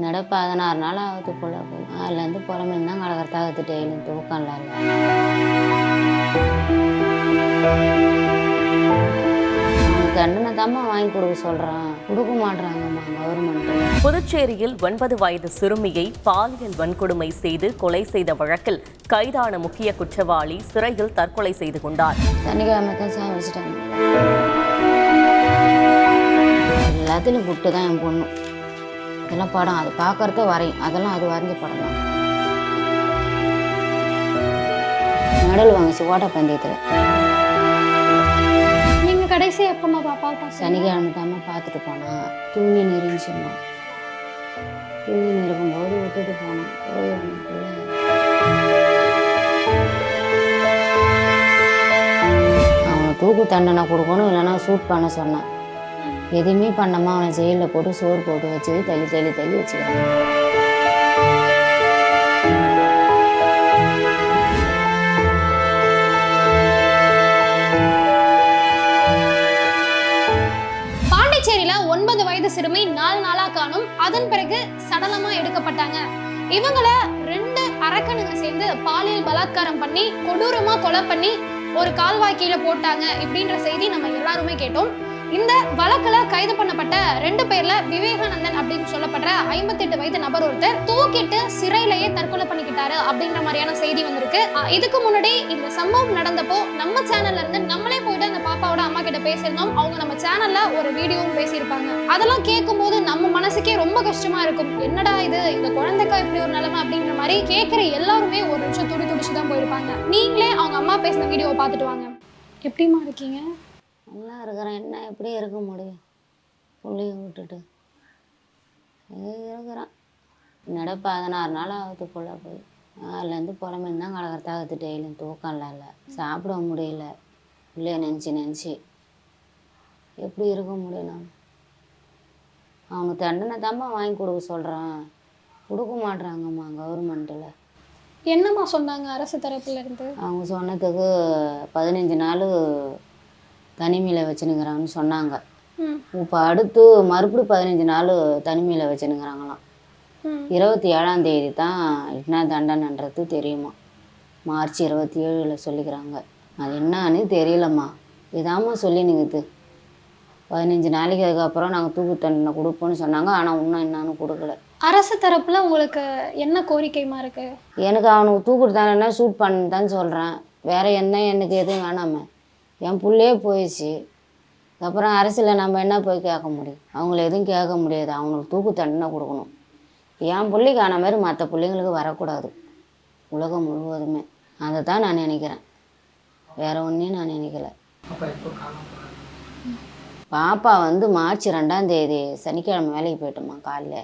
என்னடா 16 நாள் ஆகுதுக்குள்ள போய் அதுலேருந்து புறமேந்து தான் கடற்கறத்தாகுது டெய்லியும் தூக்கம்ல இல்லை. தண்டனை தாம்மா வாங்கி கொடுக்க சொல்கிறான், கொடுக்க மாட்றாங்கம்மா கவர்மெண்ட்டு. புதுச்சேரியில் 9 வயது சிறுமியை பாலியல் வன்கொடுமை செய்து கொலை செய்த வழக்கில் கைதான முக்கிய குற்றவாளி சிறையில் தற்கொலை செய்து கொண்டார். சனிக்கிழமை தான் சாவடிச்சிட்டாங்க. எல்லாத்துலையும் விட்டு தான் என் பொண்ணு. இதெல்லாம் படம் அது பார்க்கறத வரையும், அதெல்லாம் அது வரைஞ்ச படம் தான். மெடல் வாங்கிச்சு ஓட்டப்பந்தயத்தில். நீங்கள் கடைசி எப்பமா பாப்பா? சனிக்கிழமை தாம்மா பார்த்துட்டு போனேன். தூங்கி நெறிஞ்சுமா, தூங்கி இருக்கும்போது விட்டுட்டு போனேன். போய் அவனை தூக்கு தண்டனை கொடுக்கணும், இல்லைன்னா ஷூட் பண்ண சொன்னேன். எதுவுமே பண்ணாமல் அவனை ஜெயிலில் போட்டு சோறு போட்டு வச்சு தள்ளி தள்ளி தள்ளி வச்சுக்கிறாங்க. பாண்டிச்சேரியில 9 வயது சிறுமி 4 நாளா காணும். அதன் பிறகு சடலமா எடுக்கப்பட்டாங்க. இவங்களை 2 அரக்கனுங்க சேர்ந்து பாலியல் பலாத்காரம் பண்ணி கொடூரமா கொலை பண்ணி ஒரு கால்வாய்க்கீழ போட்டாங்க இப்படின்ற செய்தி நம்ம எல்லாருமே கேட்டோம். இந்த வழக்குல கைது பண்ணப்பட்ட 2 பேர்ல விவேகானந்தன் அப்படின்னு சொல்லப்படுற 58 வயது நபர் ஒருத்தர் தூக்கிட்டு சிறையிலேயே தற்கொலை பண்ணிக்கிட்டாரு அப்படின்ற மாதிரியான செய்தி வந்திருக்கு. இதுக்கு முன்னாடி இந்த சம்பவம் நடந்தப்போ நம்ம சேனல்ல இருந்து நம்மளே போயிட்டு அந்த பாப்பாவோட அம்மா கிட்ட பேசியிருந்தோம். அவங்க நம்ம சேனல்ல ஒரு வீடியோவும் பேசியிருப்பாங்க. அதெல்லாம் கேட்கும் போது நம்ம மனசுக்கே ரொம்ப கஷ்டமா இருக்கும். என்னடா இது, இந்த குழந்தைக்கா இப்படி ஒரு நிலைமை அப்படின்ற மாதிரி கேட்கிற எல்லாருமே ஒரு நிமிஷம் துடிச்சுதான் போயிருப்பாங்க. நீங்களே அவங்க அம்மா பேசின வீடியோவை பார்த்துட்டு வாங்க. எப்படிமா இருக்கீங்க? நல்லா இருக்கிறேன். என்ன எப்படி இருக்க முடியும் பிள்ளைய விட்டுட்டு இருக்கிறான். என்னடா 16 நாள் ஆகுதுக்குள்ள போய் அதுலேருந்து புறமேந்து தான் கடற்கறத்தாகுது டெய்லியும் தூக்கம்ல இல்லை. சாப்பிட முடியல பிள்ளைய நினச்சி எப்படி இருக்க முடியும்? நான் அவனுக்கு தண்டனை தாம்மா வாங்கி கொடுக்க சொல்கிறான், கொடுக்க மாட்றாங்கம்மா கவர்மெண்ட்டில். என்னம்மா சொன்னாங்க அரசு தரப்புல இருந்து? அவங்க சொன்னதுக்கு 15 நாள் தனிமையில் வச்சுனுங்கிறாங்கன்னு சொன்னாங்க. இப்போ அடுத்து மறுபடியும் 15 நாள் தனிமையில் வச்சுனுங்கிறாங்களாம். 27ஆம் தேதி தான் என்ன தண்டனைன்றது தெரியுமா. மார்ச் 27 சொல்லிக்கிறாங்க. அது என்னன்னு தெரியலம்மா. இதாம்மா சொல்லி நிற்குது 15 நாளைக்கு. அதுக்கப்புறம் நாங்கள் தூக்கு தண்டனை கொடுப்போம்னு சொன்னாங்க. ஆனால் இன்னும் என்னன்னு கொடுக்கல. அரசு தரப்புல உங்களுக்கு என்ன கோரிக்கைமா இருக்கு? எனக்கு அவனுக்கு தூக்கு தண்டனை ஷூட் பண்ணு சொல்கிறேன். வேற என்ன எனக்கு எதுவும் வேணாமே. என் பிள்ளையே போயிடுச்சு. அப்புறம் அரசில் நம்ம என்ன போய் கேட்க முடியும்? அவங்கள எதுவும் கேட்க முடியாது. அவங்களுக்கு தூக்கு தண்டனை கொடுக்கணும். என் பிள்ளைக்கு ஆன மாதிரி மற்ற பிள்ளைங்களுக்கு வரக்கூடாது உலகம் முழுவதுமே. அதை தான் நான் நினைக்கிறேன், வேற ஒன்றையும் நான் நினைக்கல. பாப்பா மார்ச் 2ஆம் தேதி சனிக்கிழமை வேலைக்கு போயிட்டோம்மா. காலைல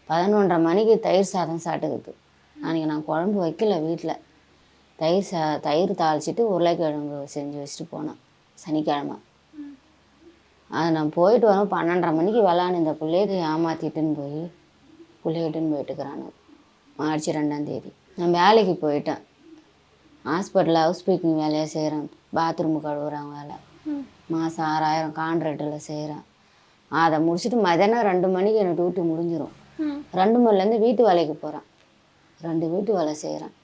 11:30 மணிக்கு தயிர் சாதம் சாப்பிட்டுக்குது. அன்றைக்கி நான் குழம்பு வைக்கல வீட்டில். தயிர் தாளிச்சிட்டு உருளைக்கிழங்கு செஞ்சு வச்சுட்டு போனேன் சனிக்கிழமை. அது நான் போயிட்டு வரோம் 12:30 மணிக்கு விளாண்டு இந்த பிள்ளைய ஏமாற்றிட்டுன்னு போய் பிள்ளைகிட்டுன்னு போயிட்டுக்கிறானு. மார்ச் 2ஆம் தேதி நான் வேலைக்கு போயிட்டேன். ஹாஸ்பிட்டலில் ஹவுஸ் கீப்பிங் வேலையாக செய்கிறேன். பாத்ரூமு கழுவுறாங்க வேலை. மாதம் 6000 கான்ட்ராக்டில் செய்கிறேன். அதை முடிச்சுட்டு மதியானம் 2 மணிக்கு எனக்கு டியூட்டி முடிஞ்சிடும். 2 மணிலேருந்து வீட்டு வேலைக்கு போகிறேன். 2 வீட்டு வேலை செய்கிறேன்.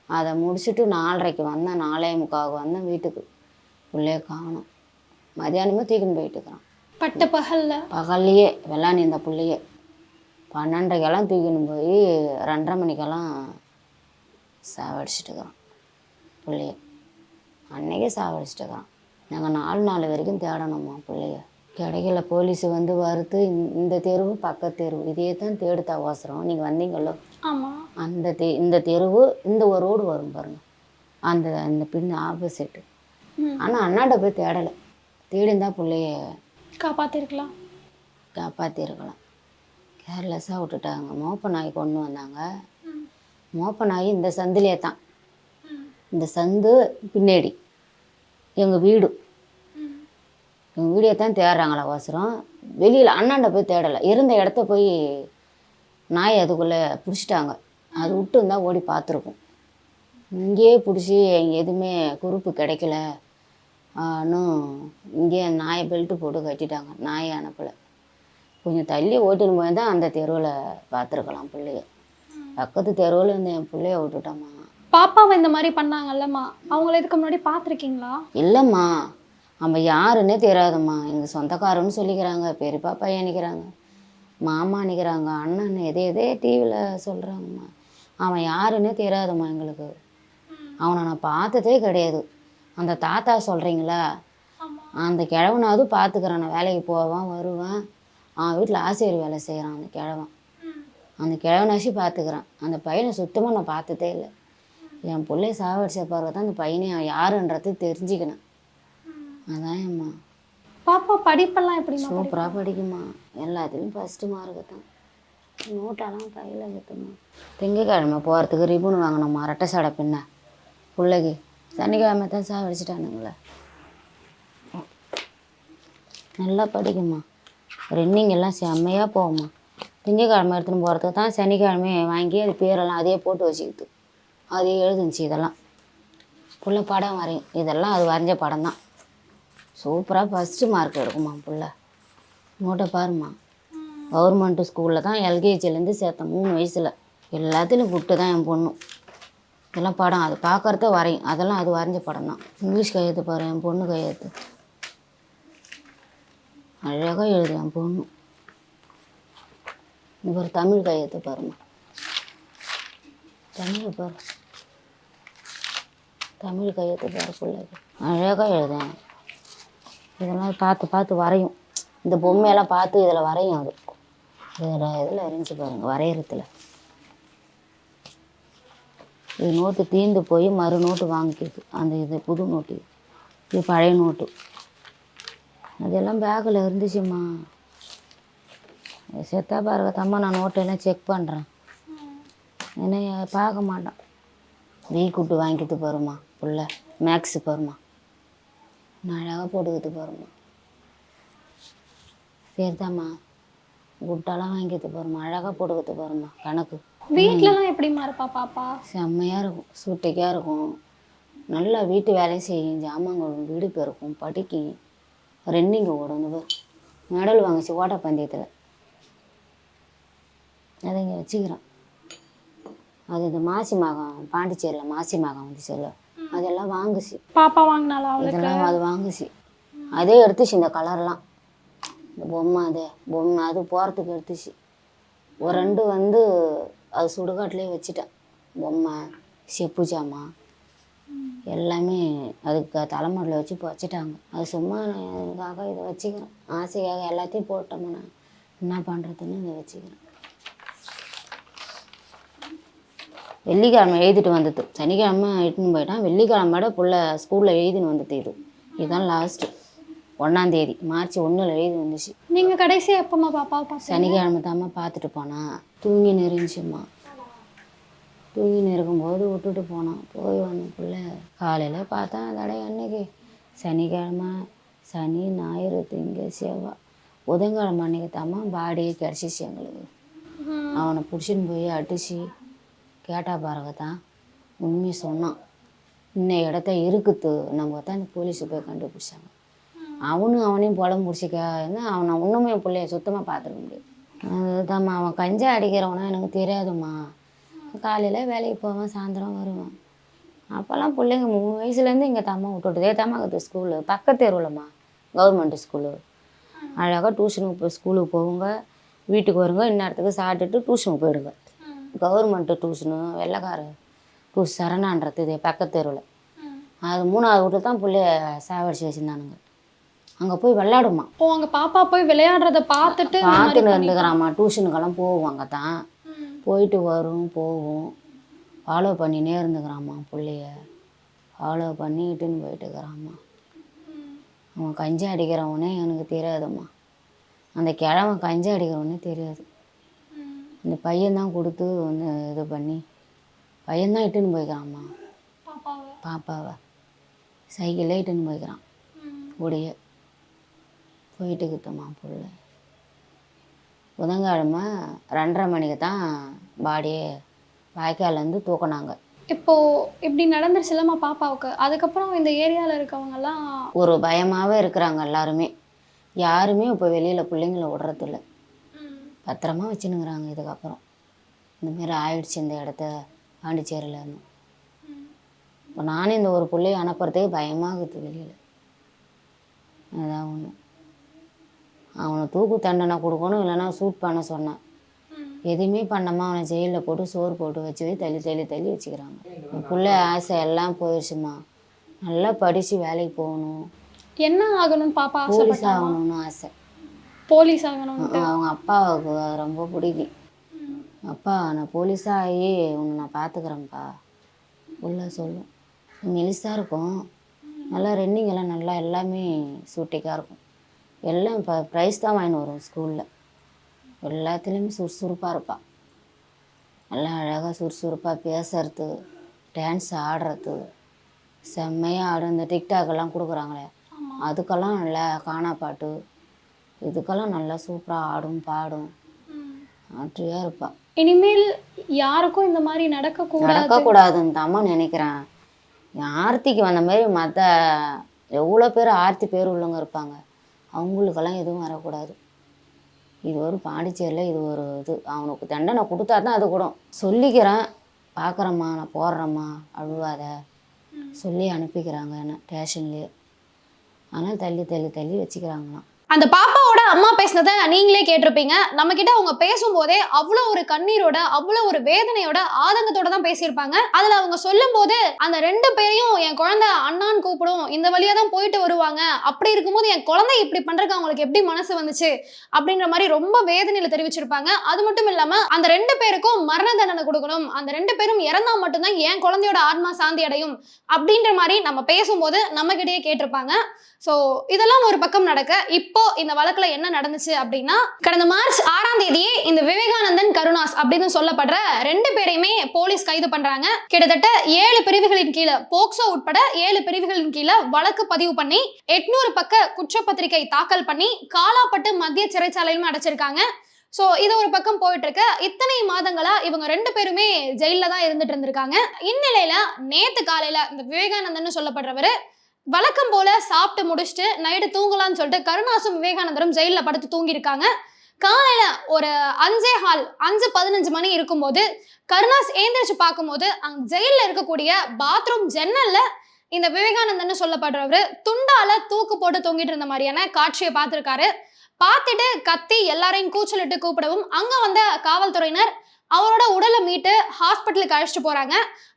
அதை முடிச்சுட்டு 4:30க்கு வந்தேன். 4:45 வந்தேன் வீட்டுக்கு. பிள்ளைய காணும். மதியானமே தூக்கின்னு போயிட்டுருக்குறான். பட்ட பகல்லையே வெள்ளாணி இந்த பிள்ளைய 12:30கெல்லாம் தூக்கின்னு போய் 2:30 மணிக்கெல்லாம் சாவடிச்சிட்டுருக்குறான் பிள்ளைய. அன்னைக்கே சாவடிச்சிட்டுருக்குறான். நாங்கள் 4 நாள் வரைக்கும் தேடணுமா பிள்ளைய. கிடைக்கல. போலீஸ் வறுத்து இந்த தெருவு பக்கத்து தெருவு இதே தான் தேடுத்த அவசரம். நீங்கள் வந்தீங்களோ அந்த இந்த தெருவு இந்த ஒரு ரோடு வரும் பாருங்க, அந்த பின் ஆப்போசிட்டு. ஆனால் அண்ணாண்ட போய் தேடலை. தேடிந்தா பிள்ளைய காப்பாற்றிருக்கலாம். கேர்லெஸ்ஸாக விட்டுட்டாங்க. மோப்ப நாய் கொண்டு வந்தாங்க. மோப்ப நாய் இந்த சந்திலே தான். இந்த சந்து பின்னாடி எங்கள் வீடு. எங்கள் வீடியோ தான் தேடுறாங்களா அவசரம். வெளியில் அண்ணாண்ட போய் தேடலை. இருந்த இடத்த போய் நாய் அதுக்குள்ளே பிடிச்சிட்டாங்க. அது விட்டு இருந்தால் ஓடி பார்த்துருக்கும். இங்கேயே பிடிச்சி எதுவுமே குறிப்பு கிடைக்கல. இன்னும் இங்கே நாயை பெல்ட்டு போட்டு கட்டிட்டாங்க. நாயை அனுப்பலை. கொஞ்சம் தள்ளி ஓட்டின்னு போய் தான் அந்த தெருவில் பார்த்துருக்கலாம் பிள்ளைய. பக்கத்து தெருவில் இருந்து என் பிள்ளைய விட்டுட்டோம்மா. பாப்பாவை இந்த மாதிரி பண்ணாங்கல்லம்மா, அவங்கள இதுக்கு முன்னாடி பார்த்துருக்கீங்களா? இல்லைம்மா, நம்ம யாருன்னே தெரியாதும்மா. எங்கள் சொந்தக்காரன்னு சொல்லிக்கிறாங்க, பெரியப்பா பையன் நிற்கிறாங்க, மாமா நிற்கிறாங்க, அண்ணன் எதே டிவியில் சொல்கிறாங்கம்மா. அவன் யாருன்னே தெரியாதும்மா எங்களுக்கு. அவனை நான் பார்த்ததே கிடையாது. அந்த தாத்தா சொல்கிறீங்களா, அந்த கிழவனாவது பார்த்துக்கிறேன். நான் வேலைக்கு போவேன் வருவேன். அவன் வீட்டில் ஆசிரியர் வேலை செய்கிறான் அந்த கிழவன். அந்த கிழவனாச்சு பார்த்துக்கிறேன். அந்த பையனை சுத்தமாக நான் பார்த்ததே இல்லை. என் பிள்ளைய சாவடிச்ச பிறகு தான் அந்த பையனை அவன் யாருன்றது தெரிஞ்சுக்கினேன். அதான் அம்மா. பாப்பா படிப்பெல்லாம் எப்படி? சூப்பராக படிக்குமா, எல்லாத்துலேயும் ஃபஸ்ட்டு மார்க்கு தான். நோட்டெல்லாம் கையில் இருக்குமா. திங்கக்கிழமை போகிறதுக்கு ரிபன் வாங்கினோம்மா, ரெட்டை சடை பின்ன பிள்ளைக்கு. சனிக்கிழமை தான் சாவடிச்சிட்டானுங்களே. நல்லா படிக்குமா, ரன்னிங் எல்லாம் செம்மையாக போகும்மா. திங்கக்கிழமை எடுத்துன்னு போகிறதுக்கு தான் சனிக்கிழமையை வாங்கி அது பேரெல்லாம் அதே போட்டு வச்சுக்கிது, அதே எழுதுச்சு. இதெல்லாம் புள்ள படம் வரையும், இதெல்லாம் அது வரைஞ்ச படம் தான். சூப்பராக ஃபஸ்ட்டு மார்க் எடுக்குமா புள்ள. நோட்டை பாருமா. கவர்மெண்ட்டு ஸ்கூலில் தான் எல்கேஜிலேருந்து சேர்த்தேன் 3 வயசில். எல்லாத்துலேயும் கூப்பிட்டு தான் என் பொண்ணும். இதெல்லாம் படம் அது பார்க்குறத வரையும், அதெல்லாம் அது வரைஞ்ச படம் தான். இங்கிலீஷ் கையெழுத்து பாரு, என் பொண்ணு கையெழுத்து அழகாக எழுது என் பொண்ணு. இப்போ ஒரு தமிழ் கையெழுத்து பாருமா, தமிழ் பாரு, தமிழ் கையெழுத்து பாரு பிள்ளைக்கு அழகாக எழுதேன். இதெல்லாம் பார்த்து வரையும். இந்த பொம்மையெல்லாம் பார்த்து இதில் வரையும். அது இதில் இருந்துச்சு பாருங்கள் வரைகிறதுல. இது நோட்டு தீர்ந்து போய் மறு நோட்டு வாங்கிக்கிது. அந்த இது புது நோட்டு, இது பழைய நோட்டு. அதெல்லாம் பேக்கில் இருந்துச்சும்மா. செத்தா பாருங்க தம்மா, நான் நோட்டெல்லாம் செக் பண்ணுறேன். என்னைய பார்க்க மாட்டான். கூட்டு வாங்கிக்கிட்டு போகிறோம்மா புள்ள. மேக்ஸு போகிறோம்மா, நான் அழகாக போட்டுக்கிட்டு போகிறோம்மா. சரிதாம்மா, குட்டாலாம் வாங்கிட்டு போகிறோம்மா, அழகாக போட்டுக்கிட்டு போகிறோம்மா. கணக்கு வீட்டிலலாம் எப்படிமா இருப்பா பாப்பா? செம்மையாக இருக்கும், சூட்டைக்காக இருக்கும். நல்லா வீட்டு வேலையும் செய்யும், ஜாமான்களும் வீடு பெருக்கும், படிக்கும். ரன்னிங்கு ஓடும். மெடல் வாங்கிச்சு ஓட்டப்பந்தயத்தில். அதை இங்கே வச்சுக்கிறேன். அது இந்த மாசி மகம் பாண்டிச்சேரியில் மாசி மகம் வந்து செல்ல அதெல்லாம் வாங்குச்சு. பாப்பா வாங்கினாலா? இதெல்லாம் அது வாங்குச்சு. அதே எடுத்துச்சு இந்த கலர்லாம். இந்த பொம்மை அது போகிறதுக்கு எடுத்துச்சு. ஒரு 2 வந்து அது சுடுகாட்டிலே வச்சுட்டேன். பொம்மை, செப்பு ஜாமான் எல்லாமே அதுக்கு தலைமுறையில் வச்சு வச்சுட்டாங்க. அது சும்மா எனக்காக இதை வச்சுக்கிறேன். ஆசைக்காக எல்லாத்தையும் போட்டோம்னா நான் என்ன பண்ணுறதுன்னு இதை வச்சுக்கிறேன். வெள்ளிக்கிழமை எழுதிட்டு வந்தது, சனிக்கிழமை இட்டுன்னு போயிட்டான். வெள்ளிக்கிழமையோட புள்ள ஸ்கூலில் எழுதின்னு வந்தது. இதுதான் லாஸ்ட்டு 1ஆம் தேதி மார்ச் 1 எழுதி வந்துச்சு. நீங்கள் கடைசியாக எப்போம்மா பாப்பாவை பார்த்து? சனிக்கிழமை தாம்மா பார்த்துட்டு போனான். தூங்கின்னு இருந்துச்சும்மா. தூங்கின்னு இருக்கும்போது விட்டுட்டு போனான். போய் வந்த பிள்ளை காலையில் பார்த்தா அதோட அன்னைக்கு சனிக்கிழமை, சனி, ஞாயிறு, திங்கள், செவ்வாய், புதன்கிழமை அன்னைக்கு தாம்மா பாடியே கிடச்சிச்சு எங்களுக்கு. அவனை பிடிச்சின்னு போய் அடிச்சு கேட்டா பாருங்க தான் உண்மையை சொன்னான். இன்ன இடத்த இருக்குது நம்ம தான் இந்த போலீஸு போய் கண்டுபிடிச்சாங்க. அவனையும் புலம் பிடிச்சிக்காதுன்னா அவனை இன்னுமே என் பிள்ளைய சுத்தமாக பார்த்துருக்க முடியாது. அதுதாம்மா, அவன் கஞ்சா அடிக்கிறவனா எனக்கு தெரியாதும்மா. காலையில் வேலைக்கு போவேன், சாயந்தரம் வருவேன். அப்போல்லாம் பிள்ளைங்க 3 வயசுலேருந்து இங்கே தாம்மா விட்டுட்டுதே தாம்மா இருக்குது ஸ்கூலு. பக்கத்து தெருவில்மா கவர்மெண்ட்டு ஸ்கூலு. அழகாக டியூஷனுக்கு போய் ஸ்கூலுக்கு போவோங்க, வீட்டுக்கு வருங்க, இந்நேரத்துக்கு சாப்பிட்டுட்டு டியூஷனுக்கு போயிடுங்க. கவர்மெண்ட்டு டியூஷனு வெள்ளைக்கார டியூஷன் சரணான்றது இது பக்கத்து தெருவில். அது 3ஆவது வீட்டில் தான் பிள்ளைய சாவடிச்சு வச்சுருந்தானுங்க. அங்கே போய் விளையாடுமா. அங்கே பாப்பா போய் விளையாடுறத பார்த்துட்டு இருந்துக்கிறாம்மா. டியூஷனுக்கெல்லாம் போவாங்க தான், போயிட்டு வரும் போகும். ஃபாலோ பண்ணினே இருந்துக்கிறாம்மா பிள்ளைய. ஃபாலோ பண்ணிக்கிட்டுன்னு போயிட்டுக்கிறாம்மா. அவன் கஞ்சி அடிக்கிறவனே எனக்கு தெரியாதும்மா. அந்த கிழவன் கஞ்சி அடிக்கிறவனே தெரியாது. அந்த பையன்தான் கொடுத்து வந்து இது பண்ணி பையன்தான் இட்டுன்னு போய்க்கிறான்மா பாப்பாவை. சைக்கிளே இட்டுன்னு போய்க்கிறான் கூடிய போயிட்டுக்குத்தம்மா புள்ள. புதன்கிழமை 2:30 மணிக்கு தான் பாடியே வாய்க்காலேருந்து தூக்கினாங்க. இப்போது இப்படி நடந்துருச்சுல்லம்மா பாப்பாவுக்கு. அதுக்கப்புறம் இந்த ஏரியாவில் இருக்கவங்கெல்லாம் ஒரு பயமாகவே இருக்கிறாங்க எல்லாருமே. யாருமே இப்போ வெளியில் பிள்ளைங்கள விடுறதில்ல. பத்திரமா வச்சுன்னுக்குறாங்க. இதுக்கப்புறம் இந்தமாரி ஆயிடுச்சு இந்த இடத்த பாண்டிச்சேரியிலன்னு. இப்போ நானே இந்த ஒரு பிள்ளைய அனுப்புறதுக்கு பயமாகுது வெளியில். அதான் ஒன்று. அவனை தூக்கு தண்டனை கொடுக்கணும், இல்லைன்னா சூட் பண்ண சொன்னேன். எதுவுமே பண்ணாமல் அவனை ஜெயிலில் போட்டு சோறு போட்டு வச்சு தள்ளி வச்சுக்கிறாங்க. என் பிள்ளை ஆசை எல்லாம் போயிடுச்சுமா. நல்லா படித்து வேலைக்கு போகணும், என்ன ஆகணும்னு பாப்பா போலீஸ் ஆசைப்பட்டாங்க? ஆகணும்னு ஆசை. போலீஸ் ஆகணும். அவங்க அப்பாவுக்கு அது ரொம்ப பிடிக்கும். அப்பா நான் போலீஸாக ஆகி உன்னை நான் பார்த்துக்கிறேன்ப்பா உள்ள சொல்லும். மெலிசாக இருக்கும், நல்லா ரன்னிங் எல்லாம் நல்லா எல்லாமே சூட்டிக்காக இருக்கும். எல்லாம் இப்போ ப்ரைஸ் தான் வாங்கின்னு வரும் ஸ்கூலில். எல்லாத்துலேயுமே சுறுசுறுப்பாக இருப்பாள். நல்லா அழகாக சுறுசுறுப்பாக பேசுறது, டான்ஸ் ஆடுறது செம்மையாக ஆடும். இந்த டிக்டாக்கெல்லாம் கொடுக்குறாங்களே அதுக்கெல்லாம் நல்லா கானா பாட்டு இதுக்கெல்லாம் நல்லா சூப்பராக ஆடும் பாடும். ஆற்றியாக இருப்பாள். இனிமேல் யாருக்கும் இந்த மாதிரி நடக்கக்கூடாதுன்னு தாம்மா நினைக்கிறேன். ஆர்த்திக்கு வந்த மாதிரி மற்ற எவ்வளோ பேர் ஆர்த்தி பேர் உள்ளவங்க இருப்பாங்க, அவங்களுக்கெல்லாம் எதுவும் வரக்கூடாது. இது ஒரு பாண்டிச்சேரியில் இது ஒரு இது. அவனுக்கு தண்டனை கொடுத்தா தான் அது கூட சொல்லிக்கிறேன். பார்க்குறேம்மா நான் போடுறேம்மா அழுவாத சொல்லி அனுப்பிக்கிறாங்க என்ன ஸ்டேஷன்லேயே. ஆனால் தள்ளி வச்சுக்கிறாங்களாம். அந்த பாப்பாவோட அம்மா பேசினதை நீங்களே கேட்டிருப்பீங்க. நம்ம கிட்ட அவங்க பேசும்போதே அவ்வளோ ஒரு கண்ணீரோட, அவ்வளோ ஒரு வேதனையோட, ஆதங்கத்தோட தான் பேசியிருப்பாங்க. அதுல அவங்க சொல்லும் போது அந்த 2 பேரையும் என் குழந்தை அண்ணான்னு கூப்பிடும், இந்த வழியா தான் போயிட்டு வருவாங்க, அப்படி இருக்கும்போது என் குழந்தை இப்படி பண்றதுக்கு அவங்களுக்கு எப்படி மனசு வந்துச்சு அப்படின்ற மாதிரி ரொம்ப வேதனையில தெரிவிச்சிருப்பாங்க. அது மட்டும் இல்லாம அந்த 2 பேருக்கும் மரண தண்டனை கொடுக்கணும், அந்த 2 பேரும் இறந்தா மட்டும்தான் என் குழந்தையோட ஆத்மா சாந்தி அடையும் அப்படின்ற மாதிரி நம்ம பேசும்போது நம்ம கிட்டயே கேட்டிருப்பாங்க. ஸோ இதெல்லாம் ஒரு பக்கம் நடக்க, இப்போ இந்த வழக்குல என்ன நடந்துச்சு அப்படின்னா, கடந்த மார்ச் 6ஆம் தேதியே இந்த விவேகானந்தன் கருணாஸ் அப்படின்னு சொல்லப்படுற 2 பேரையுமே போலீஸ் கைது பண்றாங்க. கிட்டத்தட்ட 7 பிரிவுகளின் கீழே, போக்சோ உட்பட 7 பிரிவுகளின் கீழே வழக்கு பதிவு பண்ணி 800 பக்க குற்றப்பத்திரிகை தாக்கல் பண்ணி காலாப்பட்டு மத்திய சிறைச்சாலையிலும் அடைச்சிருக்காங்க. ஸோ இது ஒரு பக்கம் போயிட்டு இருக்கு. இத்தனை மாதங்களா இவங்க 2 பேருமே ஜெயில தான் இருந்துட்டு இருந்திருக்காங்க. இந்நிலையில நேத்து காலையில இந்த விவேகானந்தன் சொல்லப்படுறவரு வழக்கம் போல சாப்பிட்டு முடிச்சுட்டு நைட்டு தூங்கலாம்னு சொல்லிட்டு கருணாசும் விவேகானந்தரும் ஜெயில படுத்து தூங்கியிருக்காங்க. காலையில ஒரு 5:15 மணி இருக்கும்போது கருணாஸ் ஏந்திரிச்சு பார்க்கும்போது அங்க ஜெயில இருக்கக்கூடிய பாத்ரூம் ஜன்னல்ல இந்த விவேகானந்தன் சொல்லப்படுறவரு துண்டால தூக்கு போட்டு தூங்கிட்டு இருந்த மாதிரியான காட்சியை பார்த்திருக்காரு. பார்த்துட்டு கத்தி எல்லாரையும் கூச்சலிட்டு கூப்பிடவும் அங்க வந்த காவல்துறையினர் அவரோட உடலை மீட்டு ஹாஸ்பிட்டலுக்கு அழைச்சிட்டு போறாங்க.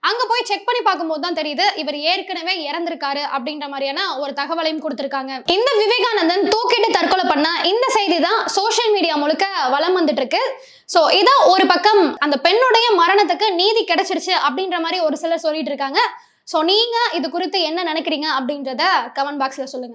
அங்க போய் செக் பண்ணி பார்க்கும்போது தான் தெரியுது இவர் ஏற்கனவே இறந்திருக்காரு அப்படின்ற மாதிரியான ஒரு தகவலையும் கொடுத்திருக்காங்க. இந்த விவேகானந்தன் தூக்கிட்டு தற்கொலை பண்ண இந்த செய்தி தான் சோஷியல் மீடியா முழுக்க வலம் வந்துட்டு இருக்கு. ஸோ இதான் ஒரு பக்கம் அந்த பெண்ணுடைய மரணத்துக்கு நீதி கிடைச்சிருச்சு அப்படின்ற மாதிரி ஒரு சிலர் சொல்லிட்டு இருக்காங்க. ஸோ நீங்க இது குறித்து என்ன நினைக்கிறீங்க அப்படின்றத கமெண்ட் பாக்ஸ்ல சொல்லுங்க.